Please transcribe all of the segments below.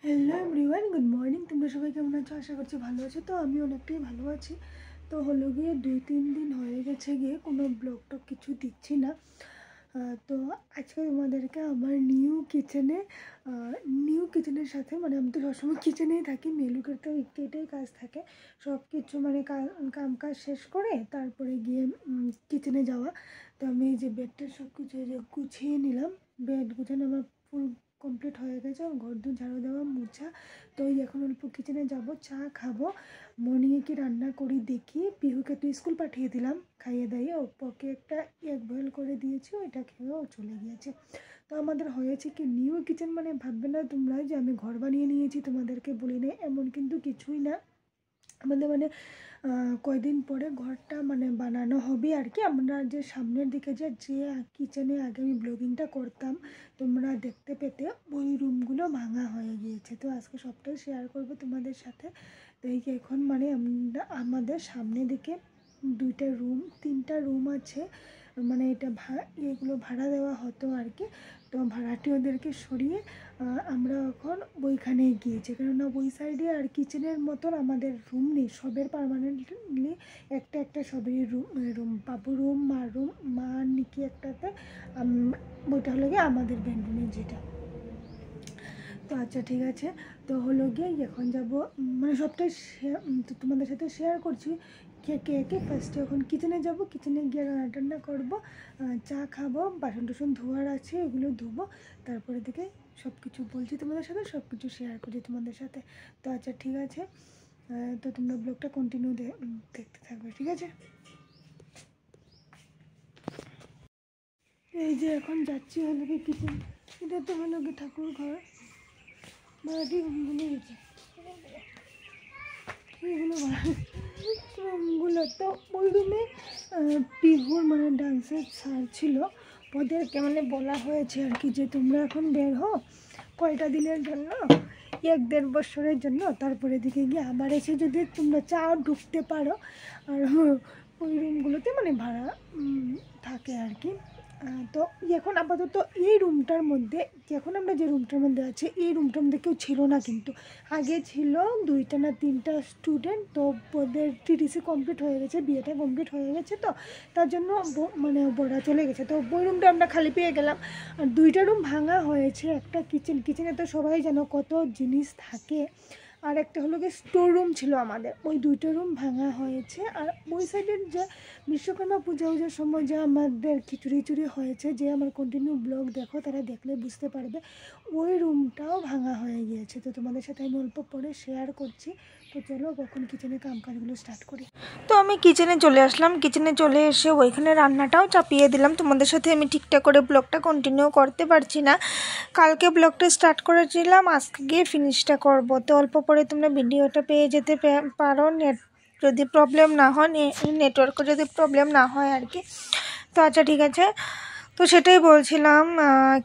Hello everyone, good morning. তোমরা সবাই কেমন আছো? আশা করছি ভালো আছো। তো আমি অনেকটাই ভালো আছি। তো হলো গিয়ে 2-3 দিন হয়ে গেছে গিয়ে কোনো ব্লগ টক কিছু দিচ্ছি না। তো আজকে তোমাদেরকে আমার নিউ কিচেনের সাথে, মানে আমি তো সবসময় কিচেনেই থাকি, মেলুকের তো এটাই কাজ থাকে, সব কিছু মানে কাম কাজ শেষ করে তারপরে গিয়ে কিচেনে যাওয়া। তো আমি এই যে বেডটা সব কিছু যে গুছিয়ে নিলাম, বেড গুছানো আমার ফুল কমপ্লিট হয়ে গেছে, ঘর দু ঝাড়ু দেওয়া মুছা। তো এখন অল্প কিচেনে যাব, চা খাবো, মর্নিংয়ে কি রান্না করি দেখি। পিহুকে তো স্কুল পাঠিয়ে দিলাম, খাইয়ে দাইয়ে ওকে একটা এগ বয়েল করে দিয়েছি, ওইটা খেয়েও চলে গিয়েছে। তো আমাদের হয়েছে কি, নিউ কিচেন মানে ভাববে না তোমরা যে আমি ঘর বানিয়ে নিয়েছি, তোমাদেরকে বলি না, এমন কিন্তু কিছুই না। আমাদের মানে কয়দিন পরে ঘরটা মানে বানানো হবে আর কি। আমরা যে সামনের দিকে যে কিচেনে আগে আমি ব্লগিংটা করতাম তোমরা দেখতে পেতে, ওই রুমগুলো ভাঙা হয়ে গিয়েছে। তো আজকে সবটাই শেয়ার করবো তোমাদের সাথে। তো এই এখন মানে আমাদের সামনে দিকে 3টা রুম আছে, মানে এটা এগুলো ভাড়া দেওয়া হতো আর কি। তো ভাড়াটি ওদেরকে সরিয়ে আমরা এখন ওইখানে গিয়েছি, কেননা ওই সাইডে আর কিচেনের মতন আমাদের রুম নেই, সবের পারমানেন্টলি একটা সবেরই রুম পাবো। মা নিকি একটাতে, ওইটা হলো গিয়ে আমাদের বেডরুমে যেটা। তো আচ্ছা ঠিক আছে। তো হলো গিয়ে এখন যাব, মানে সবটাই তোমাদের সাথে শেয়ার করছি। কে ফার্স্টে এখন কিচেনে যাব, কিচেনে গিয়ে রান্না করবো, চা খাবো, বাসন টাসন ধোয়ার আছে এগুলো ধোবো, তারপরে থেকে সব কিছু বলছি তোমাদের সাথে, সব কিছু শেয়ার করছি তোমাদের সাথে। তো আচ্ছা ঠিক আছে, তো তোমরা ব্লগটা কন্টিনিউ দেখতে থাকবে, ঠিক আছে? এই যে এখন যাচ্ছি হলো কি কিচেন, এটা তো হলো কি ঠাকুর ঘর, ভাড়াটি রুমগুলো গেছে, এগুলো রুমগুলো। তো ওই রুমে পিহুর মানে ডান্সের স্যার ছিল, ওদেরকে মানে বলা হয়েছে আর কি যে তোমরা এখন বের হও কয়টা দিনের জন্য, 1-1.5 বছরের জন্য, তারপরে দিকে গিয়ে আবার এসে যদি তোমরা চাও ঢুকতে পারো। আর ওই রুমগুলোতে মানে ভাড়া থাকে আর কি। তো এখন আপাতত এই রুমটার মধ্যে, এখন আমরা যে রুমটার মধ্যে আছি এই রুমটার মধ্যে কেউ ছিল না, কিন্তু আগে ছিল 2টা না 3টা স্টুডেন্ট। তো ওদের টিটিসি কমপ্লিট হয়ে গেছে, বিয়েটা কমপ্লিট হয়ে গেছে, তো তার জন্য মানে বড়া চলে গেছে। তো ওই রুমটা আমরা খালি পেয়ে গেলাম। আর 2টা রুম ভাঙা হয়েছে, একটা কিচেনে তো সবাই জানো কত জিনিস থাকে, আর একটা হলো গিয়ে স্টোর রুম ছিল আমাদের, ওই 2টা রুম ভাঙা হয়েছে। আর ওই সাইডের যে বিশ্বকর্মা পুজোর সময় যে আমাদের খিচুড়ি হয়েছে, যে আমার কন্টিনিউ ব্লগ দেখো তারা দেখলে বুঝতে পারবে, ওই রুমটাও ভাঙা হয়ে গিয়েছে। তো তোমাদের সাথে আমি অল্প পরে শেয়ার করছি। তো চলো কখন কিচেনে কাজগুলো স্টার্ট করি। তো আমি কিচেনে চলে আসলাম, কিচেনে চলে এসে ওইখানে রান্নাটাও চাপিয়ে দিলাম। তোমাদের সাথে আমি ঠিকঠাক করে ব্লগটা কন্টিনিউ করতে পারছি না, কালকে ব্লগটা স্টার্ট করেছিলাম, আজকে গিয়ে ফিনিশটা করব। তো অল্প পরে তোমরা ভিডিওটা পেয়ে যেতে পারো, যদি প্রবলেম না হয়, নেটওয়ার্কের যদি প্রবলেম না হয় আর কি। তো আচ্ছা ঠিক আছে, তো সেটাই বলছিলাম,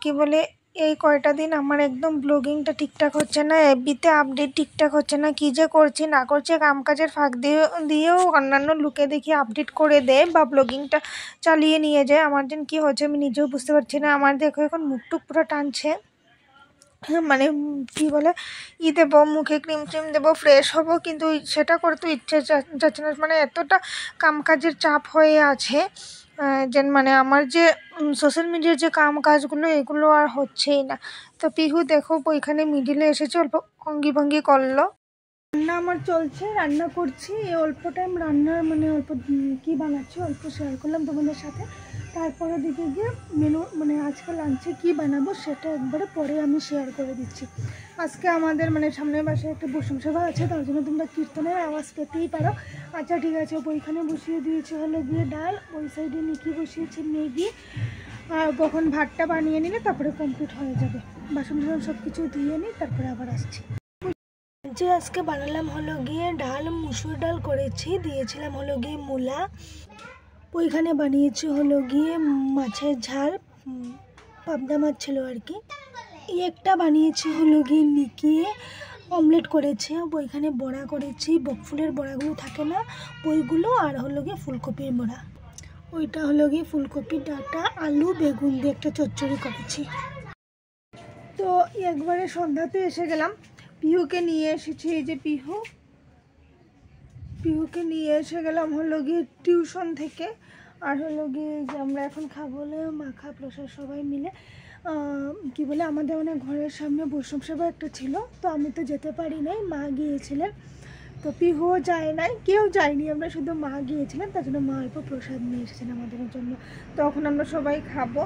কি বলে, এই কয়টা দিন আমার একদম ব্লগিংটা ঠিকঠাক হচ্ছে না, এফবিতে আপডেট ঠিকঠাক হচ্ছে না, কী যে করছি না করছি, কামকাজের ফাঁক দিয়েও অন্যান্য লোকে দেখি আপডেট করে দেয় বা ব্লগিংটা চালিয়ে নিয়ে যায়। আমার যেন কী হচ্ছে আমি নিজেও বুঝতে পারছি না। আমার দেখো এখন মুখটুক পুরো টানছে, মানে কী বলে, দেবো মুখে ক্রিম দেবো, ফ্রেশ হবো, কিন্তু সেটা করতে ইচ্ছে যাচ্ছে না, মানে এতটা কামকাজের চাপ হয়ে আছে যে মানে আমার যে সোশ্যাল মিডিয়ার যে কাজগুলো এগুলো আর হচ্ছেই না। তো পিহু দেখো ওইখানে মিডিলে এসেছে, অল্প অঙ্গি ভঙ্গি করলো। রান্না আমার চলছে, রান্না করছি, এই অল্প টাইম রান্নার মানে অল্প কী বানাচ্ছি অল্প শেয়ার করলাম তোমাদের সাথে। তারপরে দিকে গিয়ে মেনু মানে আজকে লাঞ্চে কী বানাবো সেটা একবারে পরে আমি শেয়ার করে দিচ্ছি। আজকে আমাদের মানে সামনের বাসায় একটা বসুম সভা আছে, তার জন্য তোমরা কীর্তনের আওয়াজ পেতেই পারো। আচ্ছা ঠিক আছে, ওইখানে বসিয়ে দিয়েছে হলো গিয়ে ডাল, ওই সাইডে নিকি বসিয়েছে ম্যাগি, আর কখন ভাতটা বানিয়ে নিলে তারপরে কমপ্লিট হয়ে যাবে। বাসন সব কিছু ধুয়ে নিই, তারপরে আবার আসছি। যে আজকে বানালাম হলো গিয়ে ডাল, মুসুর ডাল করেছি, দিয়েছিলাম হলো গিয়ে মূলা, ওইখানে বানিয়েছি হলো গিয়ে মাছের ঝাল, পাবদা মাছ ছিল আর কি। এই একটা বানিয়েছি হলো গিয়ে নিকিয়ে অমলেট করেছি, ওইখানে বড়া করেছি, বকফুলের বড়াগুলো থাকে না ওইগুলো, আর হলো গিয়ে ফুলকপির বড়া, ওইটা হলো গিয়ে ফুলকপি ডাঁটা আলু বেগুন দিয়ে একটা চচ্চড়ি করেছি। তো একবারে সন্ধ্যাতে এসে গেলাম, পিহুকে নিয়ে এসেছি, এই যে পিহুকে নিয়ে এসে গেলাম হলো গিয়ে টিউশন থেকে। আর হলো গিয়ে যে আমরা এখন খাবো বলে মাখা প্রসাদ সবাই মিলে কি বলে আমাদের মানে ঘরের সামনে বৈষ্ণব সেবা একটা ছিল, তো আমি তো যেতে পারি নাই, মা গিয়েছিলেন। তো পিহুও যায় নাই, কেউ যায়নি, আমরা শুধু মা গিয়েছিলেন, তার জন্য মা অল্প প্রসাদ নিয়ে এসেছেন আমাদের জন্য। তখন আমরা সবাই খাবো।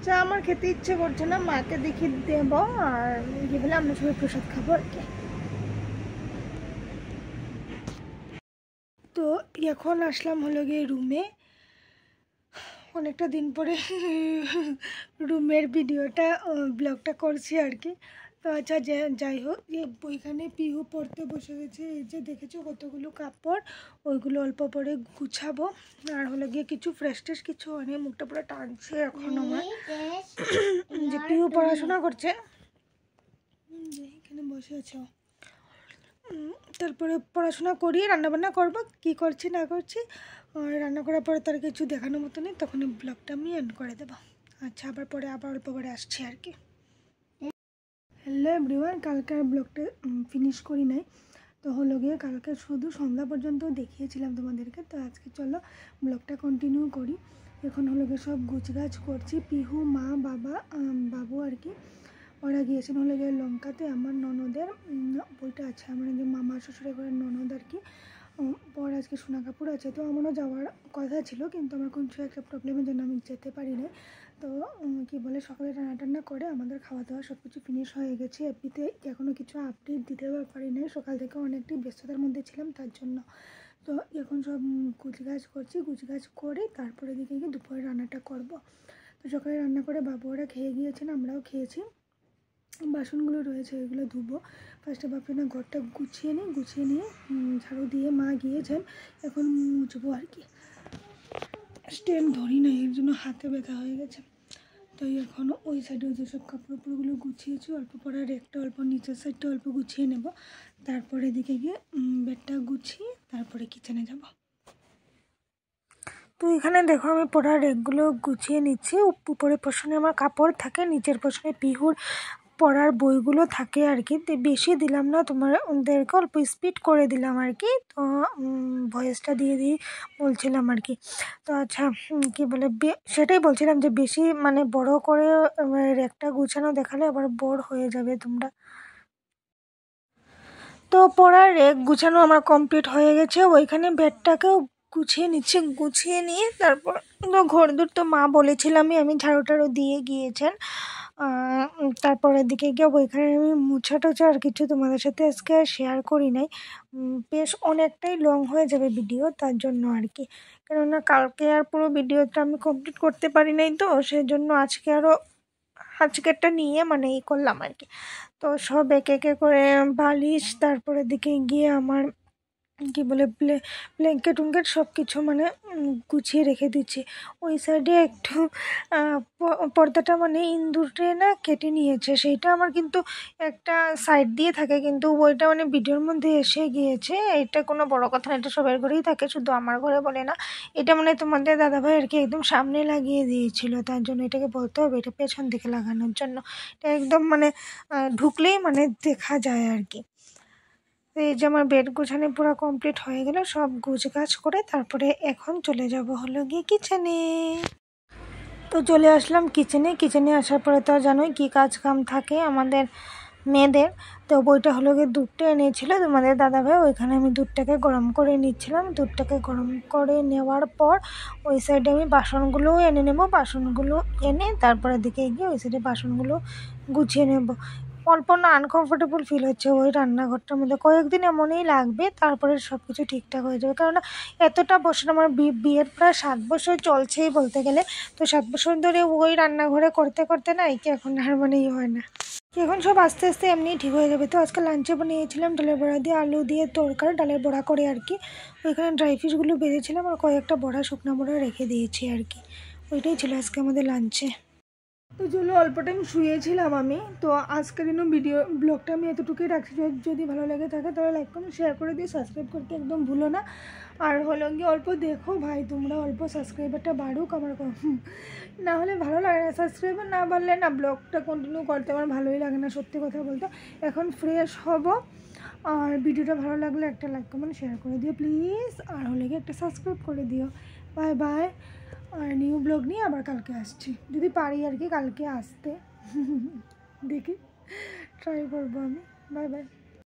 যা আমার খেতে ইচ্ছে করছে না, মাকে দেখি দেবো, আর কি বলে আমরা সবাই প্রসাদ খাবো আর কি। তো এখন আসলাম হলো গিয়ে রুমে, অনেকটা দিন পরে রুমের ভিডিওটা ব্লগটা করছি আর কি। তো আচ্ছা যাই হোক, ওইখানে পিহু পড়তে বসে গেছে, এই যে দেখেছো কতগুলো কাপড়, ওইগুলো অল্প পরে গুছাবো। আর হলো গিয়ে কিছু ফ্রেশ ট্রেশ কিছু অনেক মুখটা পুরো টানছে এখন আমার। যে পিহু পড়াশোনা করছে, এখানে বসে আছো, তারপরে পড়াশোনা করি, রান্নাবান্না করবো, কি করছি না করছি। আর রান্না করার পরে তার কিছু দেখানোর মতো নেই, তখন ব্লগটা আমি এন্ড করে দেবো। আচ্ছা, আবার অল্প পরে আসছি আর কি। হ্যালো এভরিওয়ান, কালকে আর ব্লগটা ফিনিশ করি নাই, তো হলো গিয়ে কালকে শুধু সন্ধ্যা পর্যন্ত দেখিয়েছিলাম তোমাদেরকে। তো আজকে চলো ব্লগটা কন্টিনিউ করি। এখন হলো গিয়ে সব গুছগাছ করছি, পিহু, মা, বাবু আর কি, ওরা গিয়েছেন হলো গিয়ে লঙ্কাতে। আমার ননদের বইটা আছে, আমার যে মামা শ্বশুরের ঘরের ননদ আর কি, পর আজকে সোনাকাপুর আছে। তো আমারও যাওয়ার কথা ছিল, কিন্তু আমার কোনো একটা প্রবলেমের জন্য আমি যেতে পারি না। তো কি বলে, সকালে রান্না করে আমাদের খাওয়া দাওয়া সব কিছু ফিনিশ হয়ে গেছে। এপিতে এখনও কিছু আপডেট দিতে পারি নাই, সকাল থেকে অনেকটাই ব্যস্ততার মধ্যে ছিলাম তার জন্য। তো এখন সব গুছগাছ করছি, গুছগাছ করে তারপরে দিকে গিয়ে দুপুরে রান্নাটা করব। তো সকালে রান্না করে বাবু ওরা খেয়ে গিয়েছেন, আমরাও খেয়েছি। বাসনগুলো রয়েছে এগুলো ধুবো। ফার্স্টে ভাবছি না ঘরটা গুছিয়ে নিয়ে ঝাড়ু দিয়ে মা গিয়েছেন, এখন মুছবো আর কি। স্ট্যান্ড ধরি না, এর জন্য হাতে ব্যথা হয়ে গেছে। তো এখনও ওই সাইডে যেসব কাপড়গুলো গুছিয়েছি, অল্প পরে রেকটা অল্প নিচের সাইডটা অল্প গুছিয়ে নেব। তারপরে এদিকে গিয়ে বেডটা গুছিয়ে তারপরে কিচেনে যাব। তো এখানে দেখো আমি পড়ার রেকগুলো গুছিয়ে নিচ্ছি। উপরে পোর্শনে আমার কাপড় থাকে, নিচের পোর্শনে পিহুর পড়ার বইগুলো থাকে আর কি। বেশি দিলাম না, তোমাদেরকে অল্প স্পিড করে দিলাম আর কি। তো ভয়েসটা দিয়ে বলছিলাম আর কি। তো আচ্ছা, কি বলে, সেটাই বলছিলাম যে বেশি মানে বড় করে রেকটা গুছানো দেখালে আবার বোর হয়ে যাবে তোমরা। তো পড়ার রেক গুছানো আমার কমপ্লিট হয়ে গেছে। ওইখানে বেডটাকেও গুছিয়ে নিচ্ছে, গুছিয়ে নিয়ে তারপর ঘরদোর তো মা বলেছিলামই, আমি ঝাড়ু টাড়ু দিয়ে গিয়েছেন। তারপরের দিকে গিয়ে ওইখানে আমি মুছা টুছা আর কিছু তোমাদের সাথে আজকে শেয়ার করি নাই, বেশ অনেকটাই লং হয়ে যাবে ভিডিও, তার জন্য আর কি। কেননা কালকে আর পুরো ভিডিওটা আমি কমপ্লিট করতে পারি নাই, তো সেই জন্য আজকেরটা নিয়ে মানে করলাম আর কি। তো সব একে করে বালিশ, তারপরের দিকে গিয়ে আমার কি বলে ব্ল্যাঙ্কেট উঙ্কেট সব কিছু মানে গুছিয়ে রেখে দিচ্ছি। ওই সাইডে একটু পর্দাটা মানে ইঁদুরে না কেটে নিয়েছে, সেইটা আমার কিন্তু একটা সাইড দিয়ে থাকে, কিন্তু ওইটা মানে ভিডিওর মধ্যে এসে গিয়েছে। এটা কোনো বড় কথা না, এটা সবার ঘরেই থাকে, শুধু আমার ঘরে বলে না। এটা মানে তোমাদের দাদাভাই আর কি একদম সামনে লাগিয়ে দিয়েছিল, তার জন্য এটাকে বলতে হবে এটা পেছন দিকে লাগানোর জন্য। এটা একদম মানে ঢুকলেই মানে দেখা যায় আর কি। তো এই যে আমার বেড গোছানো পুরো কমপ্লিট হয়ে গেল, সব গুছগাছ করে তারপরে এখন চলে যাব হলো গিয়ে কিচেনে। তো চলে আসলাম কিচেনে আসার পরে তো জানোই কী কাজ কাম থাকে আমাদের মেয়েদের। তো বইটা হলো গিয়ে দুধটা এনেছিল তোমাদের দাদাভাই, ওইখানে আমি দুধটাকে গরম করে নিচ্ছিলাম। দুধটাকে গরম করে নেওয়ার পর ওই সাইডে আমি বাসনগুলোও এনে নেব, বাসনগুলো এনে তারপরে দিকে গিয়ে ওই সাইডে বাসনগুলো গুছিয়ে নেব। অল্প না আনকমফোর্টেবল ফিল হচ্ছে ওই রান্নাঘরটার মধ্যে, কয়েকদিন এমনই লাগবে, তারপরে সব কিছু ঠিকঠাক হয়ে যাবে। কারণ এতটা বছর আমার বিয়ের প্রায় 7 বছর চলছেই বলতে গেলে। তো 7 বছর ধরে ওই রান্নাঘরে করতে না কি এখন আর মানে হয় না, এখন সব আস্তে আস্তে এমনিই ঠিক হয়ে যাবে। তো আজকে লাঞ্চে বানিয়েছিলাম ডালের বড়া দিয়ে, আলু দিয়ে তরকারি, ডালের বড়া করে আর কি। ওইখানে ড্রাই ফিশগুলো ভেজেছিলাম আর কয়েকটা বড়া, শুকনো বড়া রেখে দিয়েছি আর কি। ওইটাই ছিল আজকে আমাদের লাঞ্চে। তো চলো অল্প টাইম শুয়েছিলাম আমি। তো আজকের জন্য ব্লগটা আমি এতটুকুই রাখছি। যদি ভালো লাগে থাকে তাহলে লাইক কমেন্ট শেয়ার করে দিও, সাবস্ক্রাইব করতে একদম ভুলো না। আর হলো গিয়ে অল্প দেখো ভাই, তোমরা অল্প সাবস্ক্রাইবারটা বাড়ুক আমার, না হলে ভালো লাগে না। সাবস্ক্রাইবার না বাড়লে না ব্লগটা কন্টিনিউ করতে আমার ভালোই লাগে না, সত্যি কথা বলতে। এখন ফ্রেশ হব, আর ভিডিওটা ভালো লাগলে একটা লাইক কমেন্ট শেয়ার করে দিও প্লিজ, আর হলে গিয়ে একটা সাবস্ক্রাইব করে দিও। Bye bye. আর নিউ ব্লগ নিয়ে আবার কালকে আসছি, যদি পারি আর কি কালকে আসতে, দেখি ট্রাই করবো আমি। Bye bye.